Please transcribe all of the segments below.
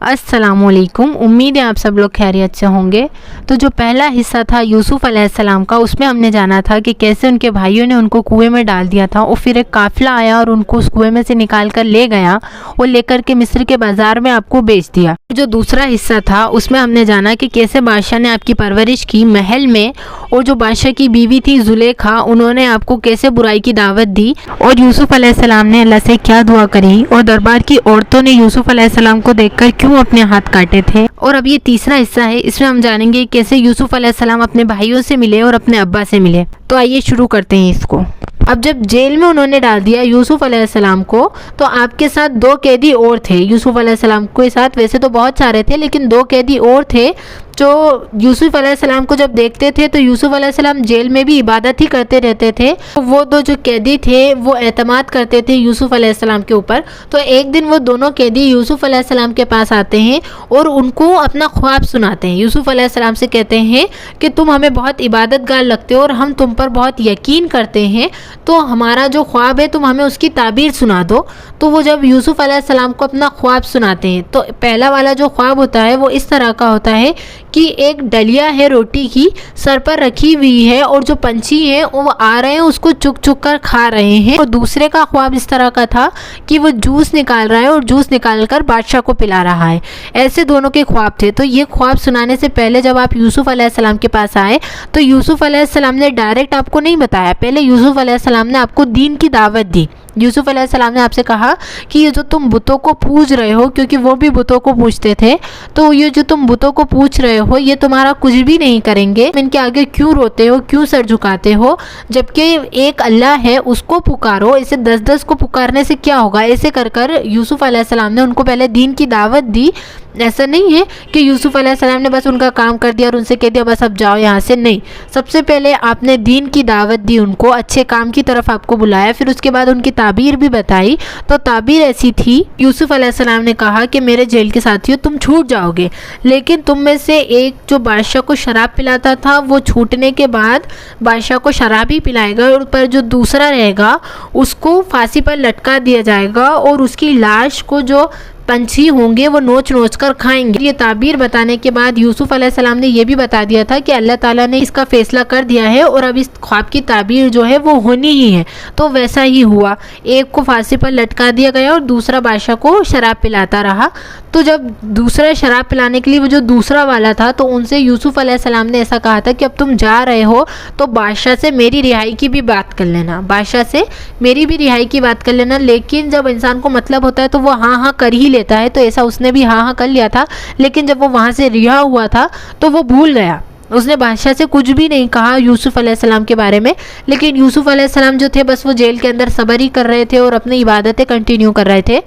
अस्सलामुअलैकुम। उम्मीद है आप सब लोग खैरियत से होंगे। तो जो पहला हिस्सा था यूसुफ़ अलैहिस्सलाम का, उसमें हमने जाना था कि कैसे उनके भाइयों ने उनको कुएं में डाल दिया था और फिर एक काफ़िला आया और उनको उस कुएं में से निकाल कर ले गया और लेकर के मिस्र के बाज़ार में आपको बेच दिया। जो दूसरा हिस्सा था उसमें हमने जाना कि कैसे बादशाह ने आपकी परवरिश की महल में, और जो बादशाह की बीवी थी जुलेखा, उन्होंने आपको कैसे बुराई की दावत दी और यूसुफ़ अलैहिस्सलाम ने अल्लाह से क्या दुआ करी और दरबार की औरतों ने यूसुफ़ अलैहिस्सलाम को देखकर क्यों अपने हाथ काटे थे। और अब ये तीसरा हिस्सा है, इसमें हम जानेंगे कैसे यूसुफ़ अलैहिस्सलाम अपने भाइयों से मिले और अपने अब्बा से मिले। तो आइए शुरू करते हैं इसको। अब जब जेल में उन्होंने डाल दिया यूसुफ़ अलैहिस्सलाम को, तो आपके साथ 2 कैदी और थे यूसुफ़ अलैहिस्सलाम के साथ। वैसे तो बहुत सारे थे, लेकिन 2 कैदी और थे जो यूसुफ़ अलैहिस्सलाम को जब देखते थे तो यूसुफ़ अलैहिस्सलाम जेल में भी इबादत ही करते रहते थे। तो वो 2 जो कैदी थे वो एतमाद करते थे यूसुफ़ अलैहिस्सलाम के ऊपर। तो एक दिन वो दोनों कैदी यूसुफ़ अलैहिस्सलाम के पास आते हैं और उनको अपना ख्वाब सुनाते हैं। यूसुफ़ अलैहिस्सलाम से कहते हैं कि तुम हमें बहुत इबादतगार लगते हो और हम तुम पर बहुत यकीन करते हैं, तो हमारा जो ख्वाब है तुम हमें उसकी ताबीर सुना दो। तो वो जब यूसुफ़ अलैहिस्सलाम को अपना ख्वाब सुनाते हैं, तो पहला वाला जो ख्वाब होता है वो इस तरह का होता है कि एक डलिया है रोटी की, सर पर रखी हुई है और जो पंछी हैं वो आ रहे हैं उसको चुग चुग कर खा रहे हैं। और दूसरे का ख्वाब इस तरह का था कि वो जूस निकाल रहा है और जूस निकाल कर बादशाह को पिला रहा है। ऐसे दोनों के ख्वाब थे। तो ये ख्वाब सुनाने से पहले जब आप यूसुफ़ अलैहिस्सलाम के पास आए तो यूसुफ़ अलैहिस्सलाम ने डायरेक्ट आपको नहीं बताया। पहले यूसुफ़ अलैहिस्सलाम ने आपको दीन की दावत दी। यूसुफ़ अलैहिस्सलाम ने आपसे कहा कि ये जो तुम बुतों को पूज रहे हो, क्योंकि वो भी बुतों को पूजते थे, तो ये जो तुम बुतों को पूछ रहे हो ये तुम्हारा कुछ भी नहीं करेंगे। इनके आगे क्यों रोते हो, क्यों सर झुकाते हो, जबकि एक अल्लाह है उसको पुकारो। इसे 10-10 को पुकारने से क्या होगा। ऐसे कर कर यूसुफ़ अलैहिस्सलाम ने उनको पहले दीन की दावत दी। ऐसा नहीं है कि यूसुफ़ अलैहिस्सलाम ने बस उनका काम कर दिया और उनसे कह दिया बस अब जाओ यहाँ से। नहीं, सबसे पहले आपने दीन की दावत दी, उनको अच्छे काम की तरफ आपको बुलाया, फिर उसके बाद उनकी ताबीर भी बताई। तो ताबीर ऐसी थी, यूसुफ़ अलैहिस्सलाम ने कहा कि मेरे जेल के साथियों तुम छूट जाओगे, लेकिन तुम में से एक जो बादशाह को शराब पिलाता था वो छूटने के बाद बादशाह को शराब ही पिलाएगा, और पर जो दूसरा रहेगा उसको फांसी पर लटका दिया जाएगा और उसकी लाश को जो पंछी होंगे वो नोच नोच कर खाएंगे। ये ताबीर बताने के बाद यूसुफ़ अलैहिस्सलाम ने ये भी बता दिया था कि अल्लाह ताला ने इसका फ़ैसला कर दिया है और अब इस ख्वाब की ताबीर जो है वो होनी ही है। तो वैसा ही हुआ, एक को फांसी पर लटका दिया गया और दूसरा बादशाह को शराब पिलाता रहा। तो जब दूसरा शराब पिलाने के लिए वो जो दूसरा वाला था, तो उनसे यूसुफ़ अलैहिस्सलाम ने ऐसा कहा था कि अब तुम जा रहे हो तो बादशाह से मेरी रिहाई की भी बात कर लेना, बादशाह से मेरी भी रिहाई की बात कर लेना। लेकिन जब इंसान को मतलब होता है तो वो हाँ हाँ कर ही लेता है। तो ऐसा उसने भी हाँ हाँ कर लिया था, लेकिन जब वो वहाँ से रिहा हुआ था तो वो भूल गया। उसने बादशाह से कुछ भी नहीं कहा यूसुफ़ अलैहिस्सलाम के बारे में। लेकिन यूसुफ़ अलैहिस्सलाम जो थे बस वो जेल के अंदर सब्र ही कर रहे थे और अपनी इबादतें कंटिन्यू कर रहे थे।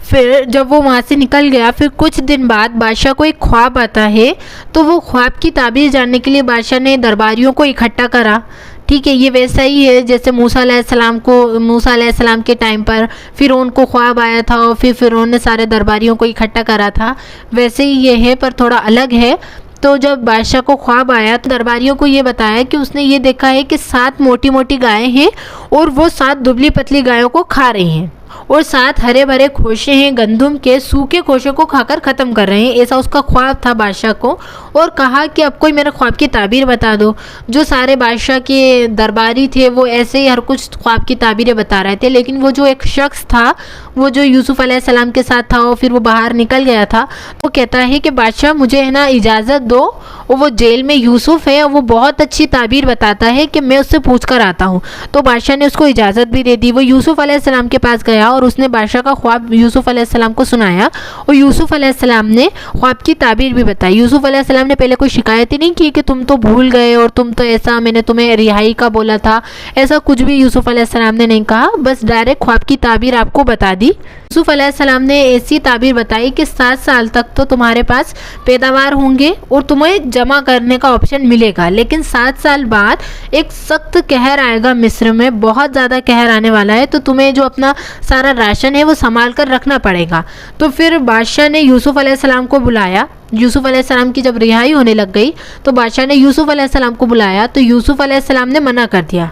फिर जब वो वहाँ से निकल गया, फिर कुछ दिन बाद बादशाह को एक ख्वाब आता है। तो वो ख्वाब की ताबीर जानने के लिए बादशाह ने दरबारियों को इकट्ठा करा। ठीक है, ये वैसा ही है जैसे मूसा अलैहिस्सलाम के टाइम पर फ़िरौन को ख्वाब आया था और फिर फ़िरौन ने सारे दरबारियों को इकट्ठा करा था, वैसे ही ये है पर थोड़ा अलग है। तो जब बादशाह को ख्वाब आया तो दरबारियों को ये बताया कि उसने ये देखा है कि 7 मोटी मोटी गायें हैं और वो 7 दुबली पतली गायों को खा रही हैं, और 7 हरे भरे खोशे हैं गंदुम के, सूखे खोशे को खाकर ख़त्म कर रहे हैं। ऐसा उसका ख्वाब था बादशाह को। और कहा कि अब कोई मेरे ख्वाब की ताबीर बता दो। जो सारे बादशाह के दरबारी थे वो ऐसे ही हर कुछ ख्वाब की ताबीरें बता रहे थे, लेकिन वो जो एक शख्स था वो जो यूसुफ़ अलैहिस्सलाम के साथ था और फिर वो बाहर निकल गया था, वो कहता है कि बादशाह मुझे है ना इजाज़त दो, और वो जेल में यूसुफ़ है और वो बहुत अच्छी ताबीर बताता है कि मैं उससे पूछ कर आता हूँ। तो बादशाह ने उसको इजाज़त भी दे दी। वो यूसुफ़ अलैहिस्सलाम के पास गया और उसने बादशाह का ख्वाब यूसुफ़ अलैहिस्सलाम को सुनाया और यूसुफ़ अलैहिस्सलाम ने ख्वाब की ताबीर भी बताई। यूसुफ़ अलैहिस्सलाम ने पहले कोई शिकायत ही नहीं की कि तुम तो भूल गए और तुम तो ऐसा, मैंने तुम्हें रिहाई का बोला था, ऐसा कुछ भी यूसुफ़ अलैहिस्सलाम ने नहीं कहा। बस डायरेक्ट ख्वाब की ताबीर आपको बता दी। यूसुफ़ अलैहिस्सलाम ने ऐसी ताबीर बताई कि 7 साल तक तो तुम्हारे पास पैदावार होंगे और तुम्हें जमा करने का ऑप्शन मिलेगा, लेकिन 7 साल बाद एक सख्त कहर आएगा मिस्र में, बहुत ज़्यादा कहर आने वाला है, तो तुम्हें जो अपना सारा राशन है वो संभाल कर रखना पड़ेगा। तो फिर बादशाह ने यूसुफ़ अलैहिस्सलाम को बुलाया। यूसुफ़ अलैहिस्सलाम की जब रिहाई होने लग गई तो बादशाह ने यूसुफ़ अलैहिस्सलाम को बुलाया, तो यूसुफ़ अलैहिस्सलाम ने मना कर दिया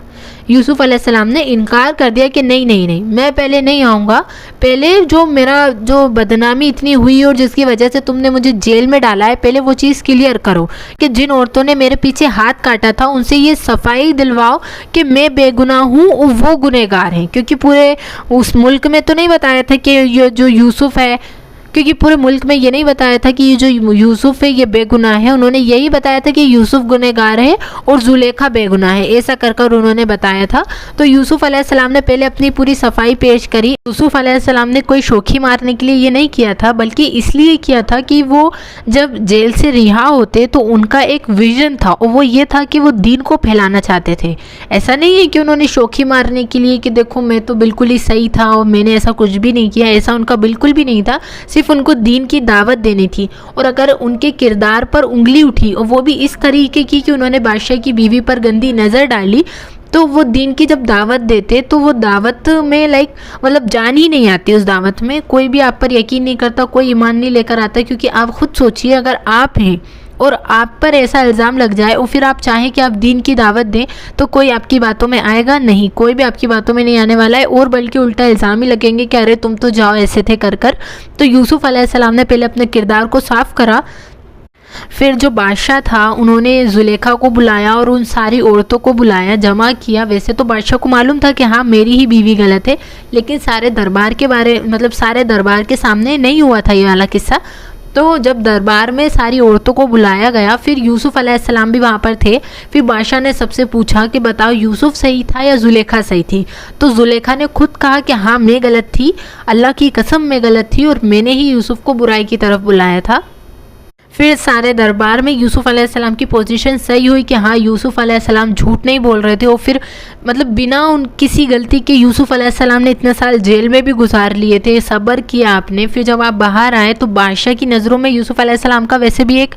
यूसुफ अलैहिस्सलाम ने इनकार कर दिया कि नहीं नहीं नहीं, मैं पहले नहीं आऊँगा, पहले जो मेरा जो बदनामी इतनी हुई और जिसकी वजह से तुमने मुझे जेल में डाला है, पहले वो चीज़ क्लियर करो कि जिन औरतों ने मेरे पीछे हाथ काटा था उनसे ये सफाई दिलवाओ कि मैं बेगुनाह हूँ और वो गुनहगार हैं। क्योंकि पूरे उस मुल्क में तो नहीं बताया था कि ये जो यूसुफ है, क्योंकि पूरे मुल्क में ये नहीं बताया था कि ये जो यूसुफ है ये बेगुनाह है, उन्होंने यही बताया था कि यूसुफ गुनहगार है और जुलेखा बेगुनाह है, ऐसा कर कर उन्होंने बताया था। तो यूसुफ अलैहिस्सलाम ने पहले अपनी पूरी सफाई पेश करी। यूसुफ अलैहिस्सलाम ने कोई शोखी मारने के लिए ये नहीं किया था, बल्कि इसलिए किया था कि वो जब जेल से रिहा होते तो उनका एक विजन था और वो ये था कि वो दीन को फैलाना चाहते थे। ऐसा नहीं है कि उन्होंने शोखी मारने के लिए कि देखो मैं तो बिल्कुल ही सही था और मैंने ऐसा कुछ भी नहीं किया, ऐसा उनका बिल्कुल भी नहीं था। सिर्फ उनको दीन की दावत देनी थी। और अगर उनके किरदार पर उंगली उठी और वो भी इस तरीके की कि उन्होंने बादशाह की बीवी पर गंदी नज़र डाली, तो वो दीन की जब दावत देते तो वो दावत में मतलब जान ही नहीं आती। उस दावत में कोई भी आप पर यकीन नहीं करता, कोई ईमान नहीं लेकर आता। क्योंकि आप खुद सोचिए, अगर आप हैं और आप पर ऐसा इल्ज़ाम लग जाए और फिर आप चाहें कि आप दीन की दावत दें, तो कोई आपकी बातों में आएगा नहीं, कोई भी आपकी बातों में नहीं आने वाला है, और बल्कि उल्टा इल्ज़ाम ही लगेंगे कि अरे तुम तो जाओ ऐसे थे कर कर। तो यूसुफ अलैहिस्सलाम ने पहले अपने किरदार को साफ़ करा। फिर जो बादशाह था उन्होंने जुलेखा को बुलाया और उन सारी औरतों को बुलाया, जमा किया। वैसे तो बादशाह को मालूम था कि हाँ मेरी ही बीवी गलत है, लेकिन सारे दरबार के सारे दरबार के सामने नहीं हुआ था ये वाला किस्सा। तो जब दरबार में सारी औरतों को बुलाया गया, फिर यूसुफ अलैहिस्सलाम भी वहाँ पर थे। फिर बादशाह ने सबसे पूछा कि बताओ यूसुफ सही था या जुलेखा सही थी। तो जुलेखा ने खुद कहा कि हाँ मैं गलत थी, अल्लाह की कसम मैं गलत थी और मैंने ही यूसुफ को बुराई की तरफ बुलाया था। फिर सारे दरबार में यूसुफ अलैहिस्सलाम की पोजीशन सही हुई कि हाँ यूसुफ अलैहिस्सलाम झूठ नहीं बोल रहे थे। और फिर बिना उन किसी गलती के यूसुफ अलैहिस्सलाम ने इतने साल जेल में भी गुजार लिए थे, सब्र किया आपने। फिर जब आप बाहर आए तो बादशाह की नज़रों में यूसुफ अलैहिस्सलाम का वैसे भी एक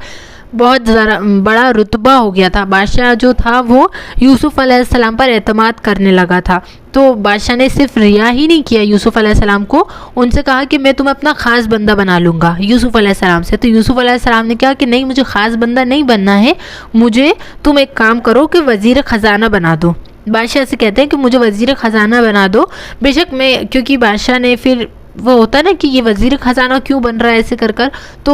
बहुत ज़रा बड़ा रुतबा हो गया था। बादशाह जो था वो यूसुफ अलैहिस्सलाम पर एतमाद करने लगा था। तो बादशाह ने सिर्फ रिया ही नहीं किया यूसुफ अलैहिस्सलाम को, उनसे कहा कि मैं तुम्हें अपना ख़ास बंदा बना लूँगा यूसुफ अलैहिस्सलाम से। तो यूसुफ अलैहिस्सलाम ने कहा कि नहीं, मुझे ख़ास बंदा नहीं बनना है, मुझे तुम एक काम करो कि वज़ीर ख़जाना बना दो। बादशाह से कहते हैं कि मुझे वज़ीर ख़जाना बना दो। बेशक मैं, क्योंकि बादशाह ने फिर वो होता ना कि ये वज़ीर ख़जाना क्यों बन रहा है ऐसे कर कर, तो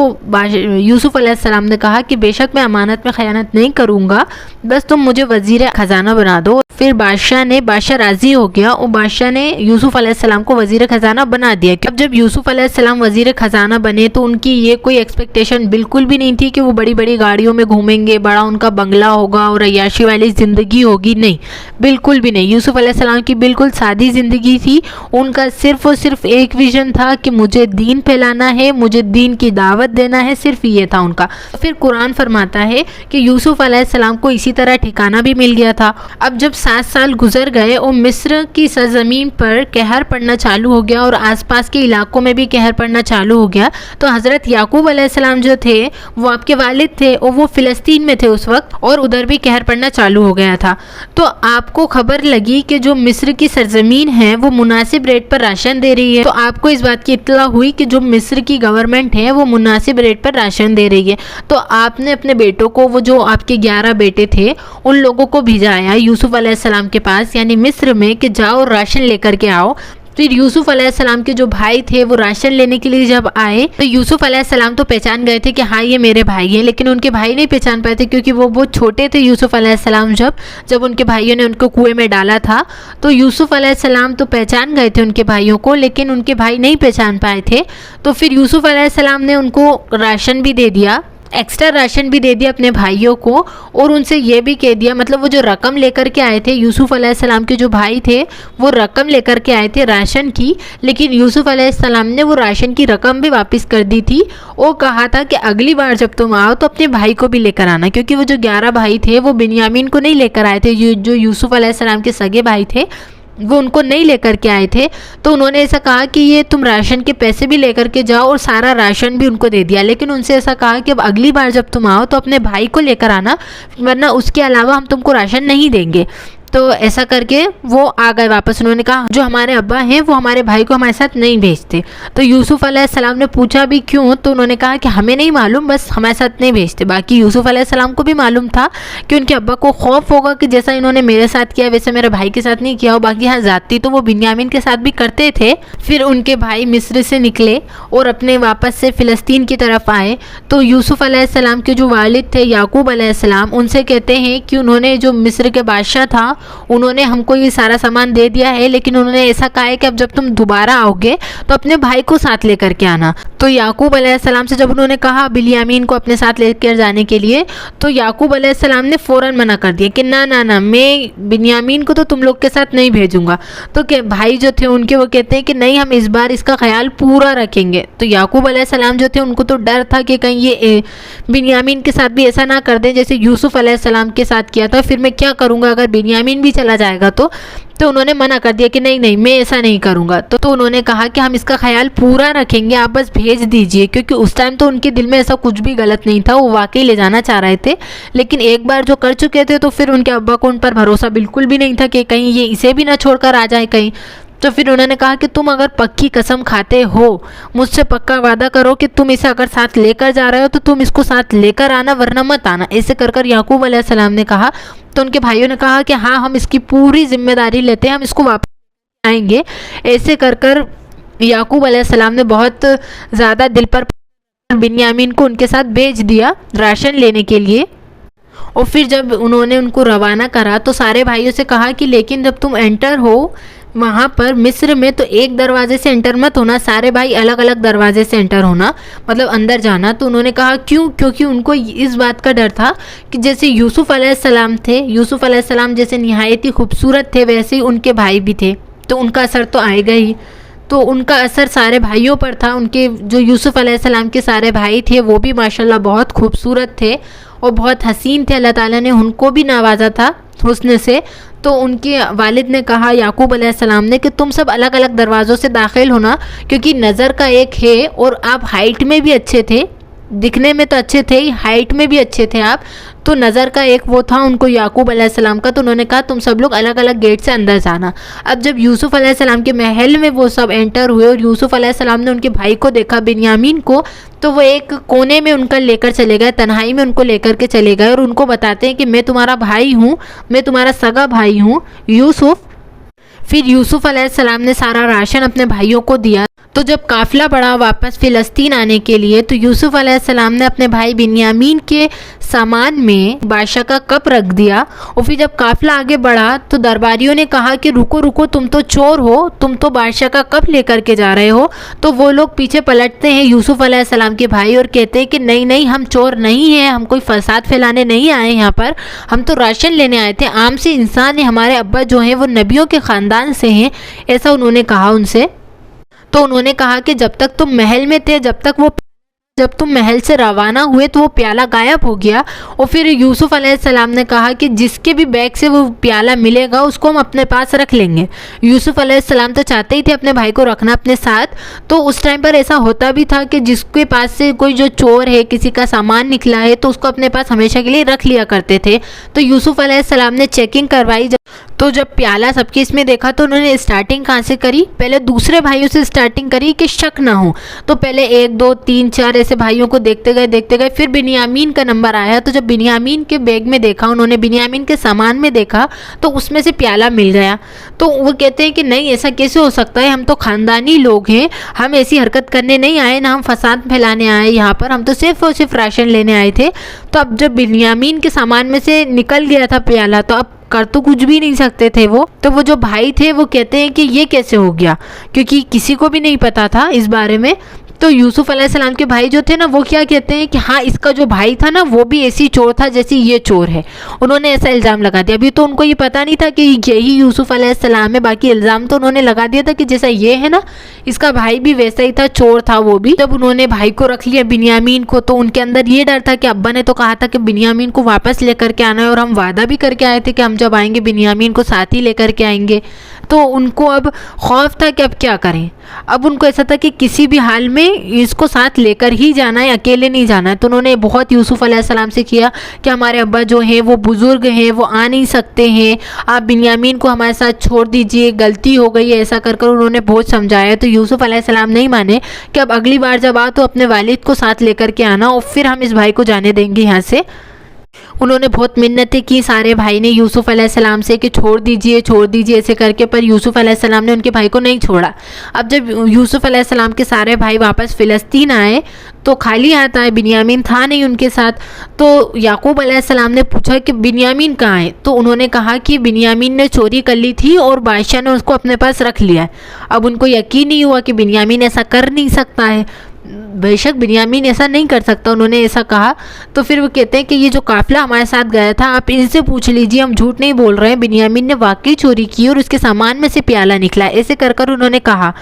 यूसुफ अलैहिस्सलाम ने कहा कि बेशक मैं अमानत में ख़यानत नहीं करूँगा, बस तुम मुझे वज़ीर ख़जाना बना दो। फिर बादशाह राज़ी हो गया और बादशाह ने यूसुफ अलैहिस्सलाम को वज़ीर ख़जाना बना दिया। अब जब यूसुफ अलैहिस्सलाम वज़ीर ख़जाना बने तो उनकी ये कोई एक्सपेक्टेशन बिल्कुल भी नहीं थी कि वो बड़ी बड़ी गाड़ियों में घूमेंगे, बड़ा उनका बंगला होगा और अय्याशी वाली ज़िंदगी होगी। नहीं, बिल्कुल भी नहीं। यूसुफ अलैहिस्सलाम की बिल्कुल सादी ज़िंदगी थी। उनका सिर्फ और सिर्फ एक विजन था कि मुझे दीन फैलाना है, मुझे दीन की दावत देना है, सिर्फ ये था उनका। फिर कुरान फरमाता है कि यूसुफ अलैहिस्सलाम को इसी तरह ठिकाना भी मिल गया था। अब जब 7 साल गुजर गए और मिस्र की सरजमीन पर कहर पड़ना चालू हो गया और आसपास के इलाकों में भी कहर पड़ना चालू हो गया, तो हज़रत याकूब अलैहिस्सलाम जो थे वो आपके वालिद थे और वो फ़िलिस्तीन में थे उस वक्त, और उधर भी कहर पड़ना चालू हो गया था। तो आपको खबर लगी कि जो मिस्र की सरजमीन है वो मुनासिब रेट पर राशन दे रही है। तो आपको इस बात की इत्तला हुई कि जो मिस्र की गवर्नमेंट है वो मुनासिब रेट पर राशन दे रही है। तो आपने अपने बेटों को, वो जो आपके 11 बेटे थे, उन लोगों को भिजाया यूसुफ अलैहिस्सलाम के पास यानी मिस्र में कि जाओ राशन लेकर के आओ। फिर यूसुफ अलैहिस्सलाम के जो भाई थे वो राशन लेने के लिए जब आए तो यूसुफ अलैहिस्सलाम तो पहचान गए थे कि हाँ ये मेरे भाई हैं, लेकिन उनके भाई नहीं पहचान पाए थे क्योंकि वो बहुत छोटे थे। यूसुफ अलैहिस्सलाम जब उनके भाइयों ने उनको कुएं में डाला था तो यूसुफ अलैहिस्सलाम तो पहचान गए थे उनके भाइयों को, लेकिन उनके भाई नहीं पहचान पाए थे। तो फिर यूसुफ अलैहिस्सलाम ने उनको राशन भी दे दिया, एक्स्ट्रा राशन भी दे दिया अपने भाइयों को, और उनसे ये भी कह दिया, मतलब वो जो रकम लेकर के आए थे, यूसुफ अलैहिस्सलाम के जो भाई थे वो रकम लेकर के आए थे राशन की, लेकिन यूसुफ अलैहिस्सलाम ने वो राशन की रकम भी वापस कर दी थी। वो कहा था कि अगली बार जब तुम आओ तो अपने भाई को भी लेकर आना, क्योंकि वो जो 11 भाई थे वो बिन्यामीन को नहीं लेकर आए थे, जो यूसुफ अलैहिस्सलाम के सगे भाई थे वो उनको नहीं लेकर के आए थे। तो उन्होंने ऐसा कहा कि ये तुम राशन के पैसे भी लेकर के जाओ और सारा राशन भी उनको दे दिया, लेकिन उनसे ऐसा कहा कि अब अगली बार जब तुम आओ तो अपने भाई को लेकर आना, वरना उसके अलावा हम तुमको राशन नहीं देंगे। तो ऐसा करके वो आ गए वापस। उन्होंने कहा जो हमारे अब्बा हैं वो हमारे भाई को हमारे साथ नहीं भेजते। तो यूसुफ अलैहिस्सलाम ने पूछा भी क्यों, तो उन्होंने कहा कि हमें नहीं मालूम, बस हमारे साथ नहीं भेजते। बाकी यूसुफ अलैहिस्सलाम को भी मालूम था कि उनके अब्बा को खौफ होगा कि जैसा इन्होंने मेरे साथ किया वैसे मेरे भाई के साथ नहीं किया हो। बाकी हाँ, ज़्यादती तो वो बिन्यामीन के साथ भी करते थे। फिर उनके भाई मिस्र से निकले और अपने वापस से फ़िलिस्तीन की तरफ आए। तो यूसुफ अलैहिस्सलाम के जो वालिद थे याकूब अलैहिस्सलाम, उनसे कहते हैं कि उन्होंने जो मिस्र के बादशाह था उन्होंने हमको ये सारा सामान दे दिया है, लेकिन उन्होंने ऐसा कहा है कि अब जब तुम दोबारा आओगे तो अपने भाई को साथ लेकर के आना। तो याकूब अलैहिस्सलाम से जब उन्होंने कहा बिन्यामीन को अपने साथ लेकर जाने के लिए, तो याकूब अलैहिस्सलाम ने फ़ौरन मना कर दिया कि ना ना ना, मैं बिन्यामीन को तो तुम लोग के साथ नहीं भेजूंगा। तो के भाई जो थे उनके वो कहते हैं कि नहीं, हम इस बार इसका ख्याल पूरा रखेंगे। तो याकूब अलैहिस्सलाम जो थे उनको तो डर था कि कहीं ये बिन्यामीन के साथ भी ऐसा ना कर दें जैसे यूसुफ अलैहिस्सलाम के साथ किया था, फिर मैं क्या करूँगा अगर बिन्यामीन भी चला जाएगा तो उन्होंने मना कर दिया कि नहीं नहीं, मैं ऐसा नहीं करूँगा। तो उन्होंने कहा कि हम इसका ख्याल पूरा रखेंगे, आप बस भेज दीजिए। क्योंकि उस टाइम तो उनके दिल में ऐसा कुछ भी गलत नहीं था, वो वाकई ले जाना चाह रहे थे। लेकिन एक बार जो कर चुके थे तो फिर उनके अब्बा को उन पर भरोसा बिल्कुल भी नहीं था कि कहीं ये इसे भी ना छोड़कर आ जाए कहीं। तो फिर उन्होंने कहा कि तुम अगर पक्की कसम खाते हो, मुझसे पक्का वादा करो कि तुम इसे अगर साथ लेकर जा रहे हो तो तुम इसको साथ लेकर आना, वरना मत आना। ऐसे कर याकूब अलैहिस्सलाम ने कहा। तो उनके भाइयों ने कहा कि हाँ, हम इसकी पूरी जिम्मेदारी लेते हैं, हम इसको वापस आएंगे। ऐसे कर याकूब अलैहिस्सलाम ने बहुत ज़्यादा दिल पर बिन्यामीन को उनके साथ भेज दिया राशन लेने के लिए। और फिर जब उन्होंने उनको रवाना करा तो सारे भाइयों से कहा कि लेकिन जब तुम एंटर हो वहाँ पर मिस्र में तो एक दरवाजे से एंटर मत होना, सारे भाई अलग अलग दरवाजे से एंटर होना, मतलब अंदर जाना। तो उन्होंने कहा क्यों? क्योंकि उनको इस बात का डर था कि जैसे यूसुफ अलैहिस्सलाम थे, यूसुफ अलैहिस्सलाम जैसे निहायत ही खूबसूरत थे, वैसे ही उनके भाई भी थे, तो उनका असर तो आएगा ही। तो उनका असर सारे भाइयों पर था। उनके जो यूसुफ अलैहिस्सलाम के सारे भाई थे वो भी माशाल्लाह बहुत खूबसूरत थे और बहुत हसीन थे। अल्लाह ताला ने उनको भी नवाजा था हुस्न से। तो उनके वालिद ने कहा याकूब अलैहिस्सलाम ने कि तुम सब अलग अलग दरवाज़ों से दाखिल होना, क्योंकि नज़र का एक है और आप हाइट में भी अच्छे थे, दिखने में तो अच्छे थे ही, हाइट में भी अच्छे थे आप, तो नज़र का एक वो था उनको याकूब अलैहिस्सलाम का। तो उन्होंने कहा तुम सब लोग अलग अलग गेट से अंदर जाना। अब जब यूसुफ अलैहिस्सलाम के महल में वो सब एंटर हुए और यूसुफ अलैहिस्सलाम ने उनके भाई को देखा बिन्यामीन को, तो वो एक कोने में उनका लेकर चले गए, तन्हाई में उनको लेकर के चले गए और उनको बताते हैं कि मैं तुम्हारा भाई हूँ, मैं तुम्हारा सगा भाई हूँ यूसुफ। फिर यूसुफ अलैहिस्सलाम ने सारा राशन अपने भाइयों को दिया। तो जब काफ़िला बढ़ा वापस फ़िलिस्तीन आने के लिए, तो यूसुफ अलैहिस्सलाम ने अपने भाई बिन्यामीन के सामान में बादशाह का कप रख दिया। और फिर जब काफ़िला आगे बढ़ा तो दरबारियों ने कहा कि रुको रुको, तुम तो चोर हो, तुम तो बादशाह का कप लेकर के जा रहे हो। तो वो लोग पीछे पलटते हैं यूसुफ अलैहिस्सलाम के भाई और कहते हैं कि नहीं नहीं, हम चोर नहीं हैं, हम कोई फसाद फैलाने नहीं आए यहाँ पर, हम तो राशन लेने आए थे, आम से इंसान है, हमारे अब्बा जो हैं वो नबियों के ख़ानदान से हैं, ऐसा उन्होंने कहा उनसे। तो उन्होंने कहा कि जब तक तुम महल में थे, जब तुम महल से रवाना हुए तो वो प्याला गायब हो गया। और फिर यूसुफ अलैहिस्सलाम ने कहा कि जिसके भी बैग से वो प्याला मिलेगा उसको हम अपने पास रख लेंगे। यूसुफ अलैहिस्सलाम तो चाहते ही थे अपने भाई को रखना अपने साथ। तो उस टाइम पर ऐसा होता भी था कि जिसके पास से कोई जो चोर है, किसी का सामान निकला है, तो उसको अपने पास हमेशा के लिए रख लिया करते थे। तो यूसुफ अलैहिस्सलाम ने चेकिंग करवाई। तो जब प्याला सबके इसमें देखा तो उन्होंने स्टार्टिंग कहाँ से करी? पहले दूसरे भाइयों से स्टार्टिंग करी कि शक ना हो। तो पहले 1 2 3 4 ऐसे भाइयों को देखते गए। फिर बिन्यामीन का नंबर आया। तो जब बिन्यामीन के बैग में देखा, उन्होंने बिन्यामीन के सामान में देखा, तो उसमें से प्याला मिल गया। तो वो कहते हैं कि नहीं, ऐसा कैसे हो सकता है, हम तो ख़ानदानी लोग हैं, हम ऐसी हरकत करने नहीं आए, ना हम फसाद फैलाने आए यहाँ पर, हम तो सिर्फ और सिर्फ राशन लेने आए थे। तो अब जब बिन्यामीन के सामान में से निकल गया था प्याला, तो अब कर तो कुछ भी नहीं सकते थे वो। तो वो जो भाई थे वो कहते हैं कि ये कैसे हो गया, क्योंकि किसी को भी नहीं पता था इस बारे में। तो यूसुफ अलैहिस्सलाम के भाई जो थे ना, वो क्या कहते हैं कि हाँ, इसका जो भाई था ना वो भी ऐसी चोर था जैसी ये चोर है। उन्होंने ऐसा इल्ज़ाम लगा दिया। अभी तो उनको ये पता नहीं था कि यही यूसुफ अलैहिस्सलाम है, बाकी इल्ज़ाम तो उन्होंने लगा दिया था कि जैसा ये है ना, इसका भाई भी वैसा ही था, चोर था वो भी। जब उन्होंने भाई को रख लिया बिन्यामीन को, तो उनके अंदर ये डर था कि अब्बा ने तो कहा था कि बिन्यामीन को वापस लेकर के आना है, और हम वादा भी करके आए थे कि हम जब आएंगे बिन्यामीन को साथ ही लेकर के आएंगे। तो उनको अब खौफ था कि अब क्या करें। अब उनको ऐसा था कि किसी भी हाल में इसको साथ लेकर ही जाना है, अकेले नहीं जाना है। तो उन्होंने बहुत यूसुफ अलैहिस्सलाम से किया कि हमारे अब्बा जो हैं वो बुज़ुर्ग हैं, वो आ नहीं सकते हैं, आप बिन्यामीन को हमारे साथ छोड़ दीजिए, गलती हो गई है, ऐसा कर कर उन्होंने बहुत समझाया। तो यूसुफ अलैहिस्सलाम नहीं माने कि अब अगली बार जब आओ तो अपने वालिद को साथ लेकर के आना और फिर हम इस भाई को जाने देंगे यहाँ से। उन्होंने बहुत मिन्नतें की सारे भाई ने यूसुफ अलैहिस्सलाम से कि छोड़ दीजिए ऐसे करके, पर यूसुफ अलैहिस्सलाम ने उनके भाई को नहीं छोड़ा। अब जब यूसुफ अलैहिस्सलाम के सारे भाई वापस फ़िलिस्तीन आए तो खाली हाथ आए, बिन्यामीन था नहीं उनके साथ। तो याकूब अलैहिस्सलाम ने पूछा कि बिन्यामीन कहाँ है? तो उन्होंने कहा कि बिन्यामीन ने चोरी कर ली थी और बादशाह ने उसको अपने पास रख लिया है। अब उनको यकीन नहीं हुआ कि बिन्यामीन ऐसा कर नहीं सकता है, बेशक बिन्यामीन ऐसा नहीं कर सकता, उन्होंने ऐसा कहा। तो फिर वो कहते हैं कि ये जो काफ़िला हमारे साथ गया था, आप इनसे पूछ लीजिए, हम झूठ नहीं बोल रहे हैं, बिन्यामीन ने वाकई चोरी की और उसके सामान में से प्याला निकला, ऐसे कर कर उन्होंने कहा।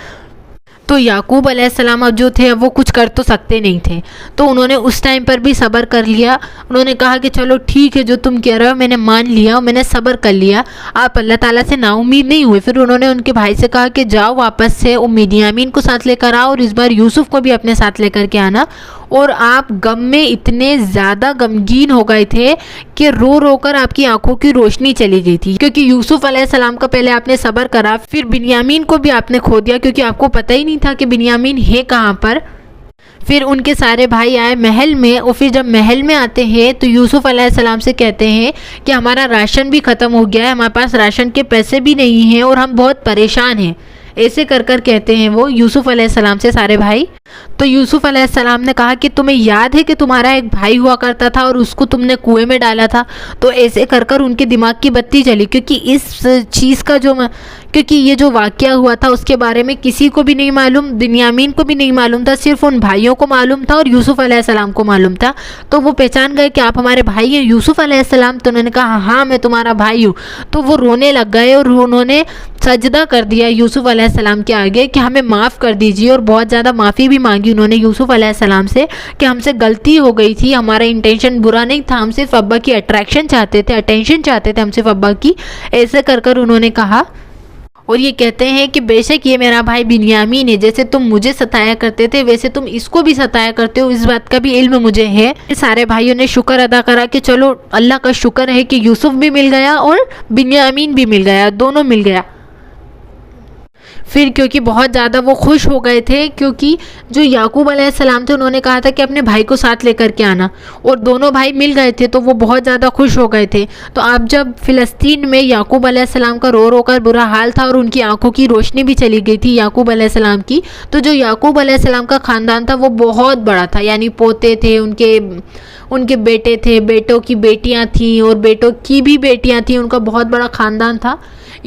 तो याकूब अलैहिस्सलाम अब जो थे अब वो कुछ कर तो सकते नहीं थे, तो उन्होंने उस टाइम पर भी सब्र कर लिया। उन्होंने कहा कि चलो ठीक है, जो तुम कह रहे हो मैंने मान लिया और मैंने सब्र कर लिया, आप अल्लाह ताला से नाउम्मीद नहीं हुए। फिर उन्होंने उनके भाई से कहा कि जाओ वापस से बिन्यामीन को साथ लेकर आओ और इस बार यूसुफ को भी अपने साथ लेकर के आना। और आप गम में इतने ज़्यादा गमगीन हो गए थे कि रो रो कर आपकी आंखों की रोशनी चली गई थी, क्योंकि यूसुफ अलैहिस्सलाम का पहले आपने सब्र करा, फिर बिन्यामीन को भी आपने खो दिया, क्योंकि आपको पता ही नहीं था कि बिन्यामीन है कहाँ पर। फिर उनके सारे भाई आए महल में, और फिर जब महल में आते हैं तो यूसुफ अलैहिस्सलाम से कहते हैं कि हमारा राशन भी ख़त्म हो गया है, हमारे पास राशन के पैसे भी नहीं हैं और हम बहुत परेशान हैं, ऐसे कर कर कहते हैं वो यूसुफ अलैहिस्सलाम से सारे भाई। तो यूसुफ अलैहिस्सलाम ने कहा कि तुम्हें याद है कि तुम्हारा एक भाई हुआ करता था और उसको तुमने कुएं में डाला था? तो ऐसे कर कर उनके दिमाग की बत्ती जली, क्योंकि इस चीज़ का क्योंकि ये जो वाक़या हुआ था उसके बारे में किसी को भी नहीं मालूम, बिन्यामीन को भी नहीं मालूम था, सिर्फ उन भाइयों को मालूम था और यूसुफ अलैहिस्सलाम को मालूम था। तो वो पहचान गए कि आप हमारे भाई हैं यूसुफ अलैहिस्सलाम। तो उन्होंने कहा हाँ मैं तुम्हारा भाई हूँ। तो वो रोने लग गए और उन्होंने सजदा कर दिया यूसुफ अलैहिस्सलाम के आगे कि हमें माफ़ कर दीजिए, और बहुत ज़्यादा माफ़ी भी मांगी उन्होंने यूसुफ अलैहिस्सलाम से कि हमसे गलती हो गई थी, हमारा इंटेंशन बुरा नहीं था, हम सिर्फ अब्बा की अट्रैक्शन चाहते थे, अटेंशन चाहते थे हम सिर्फ अब्बा की, ऐसे कर कर उन्होंने कहा। और ये कहते हैं कि बेशक ये मेरा भाई बिन्यामीन है, जैसे तुम मुझे सताया करते थे वैसे तुम इसको भी सताया करते हो, इस बात का भी इल्म मुझे है। सारे भाइयों ने शुक्र अदा करा कि चलो अल्लाह का शुक्र है कि यूसुफ भी मिल गया और बिन्यामीन भी मिल गया, दोनों मिल गया। फिर क्योंकि बहुत ज़्यादा वो खुश हो गए थे, क्योंकि जो याकूब अलैहिस्सलाम थे उन्होंने कहा था कि अपने भाई को साथ लेकर के आना, और दोनों भाई मिल गए थे, तो वो बहुत ज़्यादा खुश हो गए थे। तो अब जब फ़िलिस्तीन में याकूब अलैहिस्सलाम का रो रो कर बुरा हाल था और उनकी आंखों की रोशनी भी चली गई थी याकूब अलैहिस्सलाम की, तो जो याकूब अलैहिस्सलाम का ख़ानदान था वो बहुत बड़ा था, यानी पोते थे उनके बेटे थे, बेटों की बेटियां थीं और बेटों की भी बेटियां थीं, उनका बहुत बड़ा ख़ानदान था।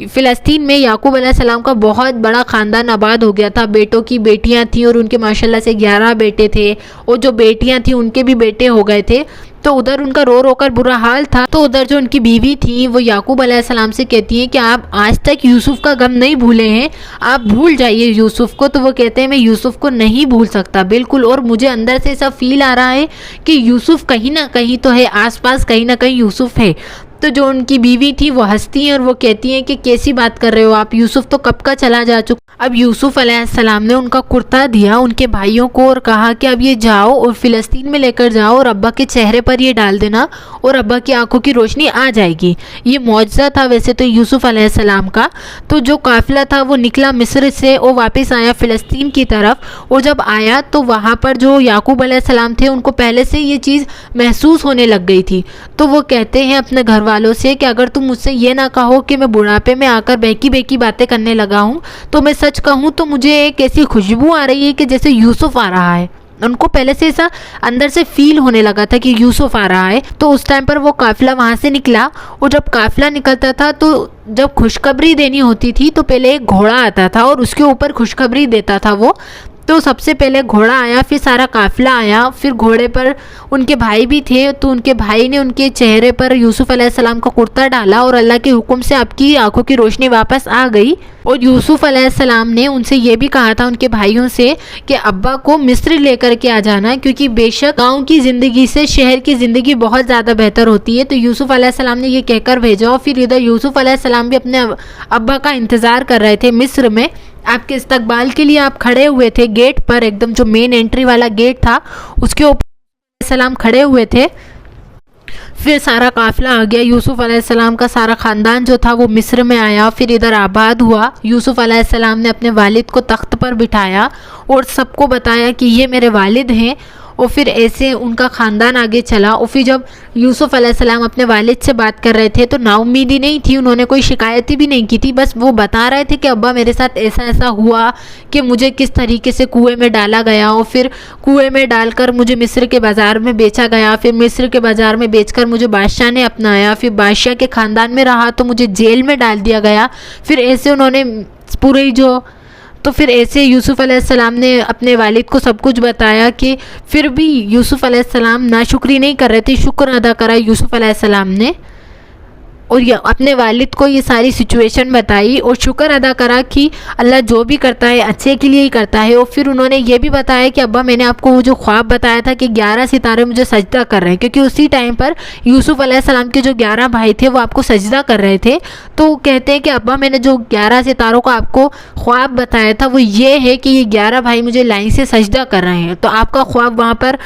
फ़िलिस्तीन में याकूब अलैहिस्सलाम का बहुत बड़ा ख़ानदान आबाद हो गया था, बेटों की बेटियां थीं और उनके माशाल्लाह से 11 बेटे थे, और जो बेटियां थीं उनके भी बेटे हो गए थे। तो उधर उनका रो रो कर बुरा हाल था। तो उधर जो उनकी बीवी थी वो याकूब अलैहिस्सलाम से कहती हैं कि आप आज तक यूसुफ का गम नहीं भूले हैं, आप भूल जाइए यूसुफ को। तो वो कहते हैं मैं यूसुफ को नहीं भूल सकता बिल्कुल, और मुझे अंदर से ऐसा फील आ रहा है कि यूसुफ कहीं ना कहीं तो है, आसपास कहीं ना कहीं यूसुफ है। तो जो उनकी बीवी थी वो हंसती हैं और वो कहती हैं कि कैसी बात कर रहे हो आप, यूसुफ तो कब का चला जा चुका। अब यूसुफ अलैहिस्सलाम ने उनका कुर्ता दिया उनके भाइयों को और कहा कि अब ये जाओ और फ़िलिस्तीन में लेकर जाओ और अब्बा के चेहरे पर ये डाल देना और अब्बा की आंखों की रोशनी आ जाएगी। ये मौजज़ा था वैसे तो यूसुफ अलैहिस्सलाम का। तो जो काफ़िला था वो निकला मिस्र से और वापस आया फ़िलिस्तीन की तरफ, और जब आया तो वहाँ पर जो याकूब अलैहिस्सलाम थे उनको पहले से ये चीज़ महसूस होने लग गई थी। तो वो कहते हैं अपने घर वालों से कि अगर तुम मुझसे ये ना कहो कि मैं बुढ़ापे में आकर बहकी बहकी बातें करने लगा हूँ, तो मैं सच कहूँ तो मुझे एक ऐसी खुशबू आ रही है कि जैसे यूसुफ आ रहा है। उनको पहले से ऐसा अंदर से फील होने लगा था कि यूसुफ आ रहा है। तो उस टाइम पर वो काफ़िला वहाँ से निकला, और जब काफ़िला निकलता था तो जब खुशखबरी देनी होती थी तो पहले एक घोड़ा आता था और उसके ऊपर खुशखबरी देता था वो। तो सबसे पहले घोड़ा आया, फिर सारा काफिला आया, फिर घोड़े पर उनके भाई भी थे। तो उनके भाई ने उनके चेहरे पर यूसुफ अलैहिस्सलाम का कुर्ता डाला और अल्लाह के हुक्म से आपकी आंखों की रोशनी वापस आ गई। और यूसुफ अलैहिस्सलाम ने उनसे ये भी कहा था उनके भाइयों से कि अब्बा को मिस्र लेकर के आ जाना, क्योंकि बेशक गाँव की ज़िंदगी से शहर की ज़िंदगी बहुत ज़्यादा बेहतर होती है। तो यूसुफ अलैहिस्सलाम ने ये कहकर भेजा। और फिर इधर यूसुफ अलैहिस्सलाम भी अपने अब्बा का इंतज़ार कर रहे थे मिस्र में। आपके इस्तकबाल के लिए आप खड़े हुए थे गेट पर, एकदम जो मेन एंट्री वाला गेट था उसके ऊपर सलाम खड़े हुए थे। फिर सारा काफिला आ गया, यूसुफ अलैहिस्सलाम का सारा ख़ानदान जो था वो मिस्र में आया, फिर इधर आबाद हुआ। यूसुफ अलैहिस्सलाम ने अपने वालिद को तख्त पर बिठाया और सबको बताया कि ये मेरे वालिद हैं। और फिर ऐसे उनका ख़ानदान आगे चला। और फिर जब यूसुफ अलैहिस्सलाम अपने वालिद से बात कर रहे थे तो नाउमीदी नहीं थी, उन्होंने कोई शिकायत भी नहीं की थी, बस वो बता रहे थे कि अब्बा मेरे साथ ऐसा ऐसा हुआ कि मुझे किस तरीके से कुएं में डाला गया और फिर कुएं में डालकर मुझे मिस्र के बाज़ार में बेचा गया, फिर मिस्र के बाज़ार में बेचकर मुझे बादशाह ने अपनाया, फिर बादशाह के ख़ानदान में रहा तो मुझे जेल में डाल दिया गया। फिर ऐसे उन्होंने पूरे तो फिर ऐसे यूसुफ अलैहिस्सलाम ने अपने वालिद को सब कुछ बताया कि फिर भी यूसुफ अलैहिस्सलाम नाशुक्री नहीं कर रहे थे, शुक्र अदा करा यूसुफ अलैहिस्सलाम ने। और ये अपने वालिद को ये सारी सिचुएशन बताई और शुक्र अदा करा कि अल्लाह जो भी करता है अच्छे के लिए ही करता है। और फिर उन्होंने ये भी बताया कि अब्बा मैंने आपको वो जो ख्वाब बताया था कि 11 सितारे मुझे सजदा कर रहे हैं, क्योंकि उसी टाइम पर यूसुफ अलैहिस्सलाम के जो 11 भाई थे वो आपको सजदा कर रहे थे। तो कहते हैं कि अब्बा मैंने जो 11 सितारों का आपको ख्वाब बताया था वो ये है कि ये 11 भाई मुझे लाइन से सजदा कर रहे हैं। तो आपका ख्वाब वहाँ पर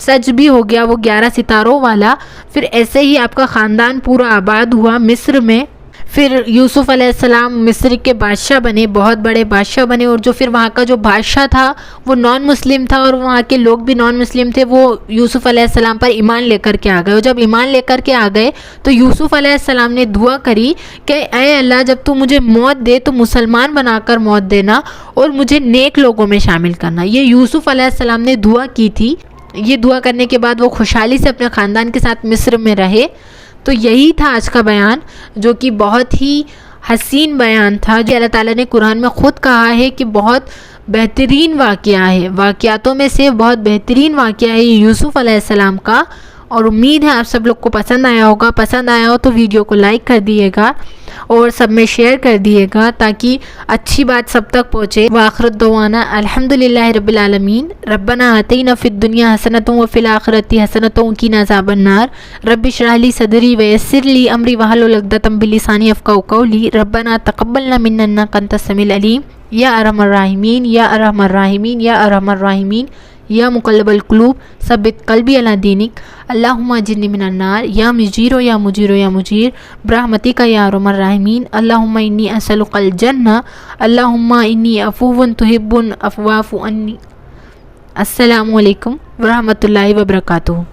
सच भी हो गया, वो 11 सितारों वाला। फिर ऐसे ही आपका ख़ानदान पूरा आबाद हुआ मिस्र में। फिर यूसुफ अलैहिस्सलाम मिस्र के बादशाह बने, बहुत बड़े बादशाह बने। और जो फिर वहाँ का जो बादशाह था वो नॉन मुस्लिम था और वहाँ के लोग भी नॉन मुस्लिम थे, वो यूसुफ अलैहिस्सलाम पर ईमान लेकर के आ गए। और जब ईमान लेकर के आ गए तो यूसुफ अलैहिस्सलाम ने दुआ करी कि ऐ अल्लाह जब तू मुझे मौत दे तो मुसलमान बनाकर मौत देना और मुझे नेक लोगों में शामिल करना। ये यूसुफ अलैहिस्सलाम ने दुआ की थी। ये दुआ करने के बाद वो खुशहाली से अपने ख़ानदान के साथ मिस्र में रहे। तो यही था आज का बयान, जो कि बहुत ही हसीन बयान था, जो अल्लाह ताला ने कुरान में ख़ुद कहा है कि बहुत बेहतरीन वाक़या है, वाक़यातों में से बहुत बेहतरीन वाक़या है यूसुफ अलैहिस्सलाम का। और उम्मीद है आप सब लोग को पसंद आया होगा। पसंद आया हो तो वीडियो को लाइक कर दिएगा और सब में शेयर कर दिएगा ताकि अच्छी बात सब तक पहुँचे। वाखिर दवाना अल्हम्दुलिल्लाहि रब्बिल आलमीन। रब्बना आतिना फिद दुनिया हसनतुम व फिल आखिरति हसनतुम क़िना अज़ाबन नार। रब्बि इश्रह ली सदरी व यस्सिर ली अमरी वहलुल उक़दतम मिन लिसानी यफ़क़हू क़ौली। रब्बना तक़ब्बल मिन्ना इन्नका अंतस समीउल अलीम। या अरहमर राहिमीन, या अरहमर राहिमीन, या अरहमर राहिमीन, या मुक़ल्लिबल क़ुलूब सब्बित क़ल्बी अला दीनिक। अल्लाहुम्मा अजिरनी मिनन नार, या मुजीरो या मुजीरो या मुजीर बिरहमतिका या अरहमर राहिमीन। अल्लाहुम्मा इन्नी असअलुकल जन्नह, अल्लाहुम्मा इन्नी अफ़ुव्वुन तुहिब्बुल अफ़्वा फ़अफ़ु अन्नी। अस्सलामु अलैकुम व रहमतुल्लाहि व बरकातुहू।